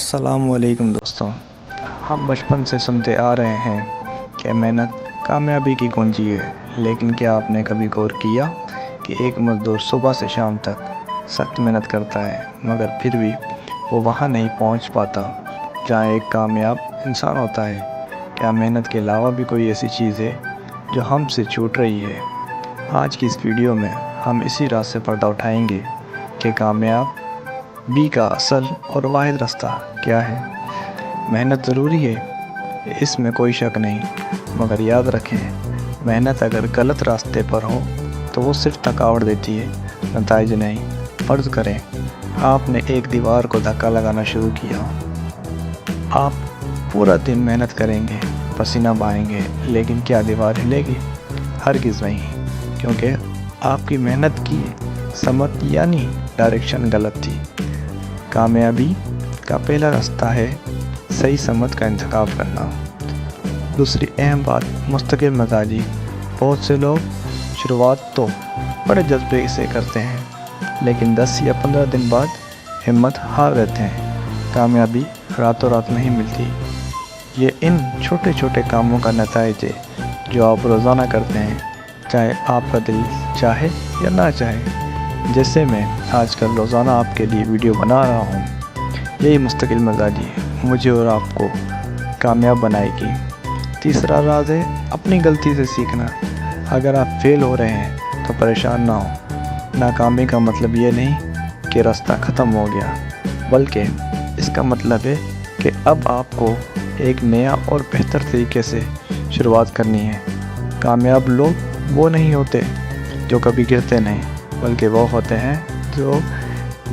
السلام علیکم دوستوں، ہم بچپن سے سنتے آ رہے ہیں کہ محنت کامیابی کی کنجی ہے، لیکن کیا آپ نے کبھی غور کیا کہ ایک مزدور صبح سے شام تک سخت محنت کرتا ہے مگر پھر بھی وہ وہاں نہیں پہنچ پاتا جہاں ایک کامیاب انسان ہوتا ہے؟ کیا محنت کے علاوہ بھی کوئی ایسی چیز ہے جو ہم سے چھوٹ رہی ہے؟ آج کی اس ویڈیو میں ہم اسی راز سے پردہ اٹھائیں گے کہ کامیاب بی کا اصل اور واحد راستہ کیا ہے۔ محنت ضروری ہے، اس میں کوئی شک نہیں، مگر یاد رکھیں محنت اگر غلط راستے پر ہو تو وہ صرف تھکاوٹ دیتی ہے، نتائج نہیں۔ فرض کریں آپ نے ایک دیوار کو دھکا لگانا شروع کیا، آپ پورا دن محنت کریں گے، پسینہ بہائیں گے، لیکن کیا دیوار ہلے گی؟ ہرگز نہیں، کیونکہ آپ کی محنت کی سمت یعنی ڈائریکشن غلط تھی۔ کامیابی کا پہلا راستہ ہے صحیح سمت کا انتخاب کرنا۔ دوسری اہم بات مستقل مزاجی۔ بہت سے لوگ شروعات تو بڑے جذبے سے کرتے ہیں، لیکن 10 یا 15 دن بعد ہمت ہار دیتے ہیں۔ کامیابی راتوں رات نہیں ملتی، یہ ان چھوٹے چھوٹے کاموں کا نتائج ہے جو آپ روزانہ کرتے ہیں، چاہے آپ کا دل چاہے یا نہ چاہے۔ جیسے میں آج کل روزانہ آپ کے لیے ویڈیو بنا رہا ہوں، یہی مستقل مزاجی مجھے اور آپ کو کامیاب بنائے گی۔ تیسرا راز ہے اپنی غلطی سے سیکھنا۔ اگر آپ فیل ہو رہے ہیں تو پریشان نہ ہوں۔ ناکامی کا مطلب یہ نہیں کہ راستہ ختم ہو گیا، بلکہ اس کا مطلب ہے کہ اب آپ کو ایک نیا اور بہتر طریقے سے شروعات کرنی ہے۔ کامیاب لوگ وہ نہیں ہوتے جو کبھی گرتے نہیں، بلکہ وہ ہوتے ہیں جو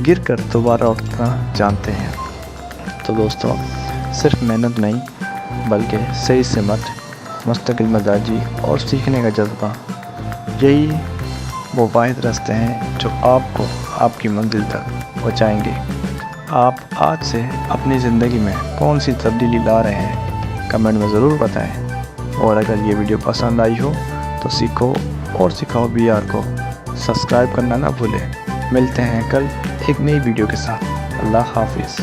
گر کر دوبارہ اٹھنا جانتے ہیں۔ تو دوستوں، صرف محنت نہیں بلکہ صحیح سمت، مستقل مزاجی اور سیکھنے کا جذبہ، یہی وہ واحد راستے ہیں جو آپ کو آپ کی منزل تک پہنچائیں گے۔ آپ آج سے اپنی زندگی میں کون سی تبدیلی لا رہے ہیں؟ کمنٹ میں ضرور بتائیں، اور اگر یہ ویڈیو پسند آئی ہو تو سیکھو اور سکھاؤ BR کو سبسکرائب کرنا نہ بھولیں۔ ملتے ہیں کل ایک نئی ویڈیو کے ساتھ۔ اللہ حافظ۔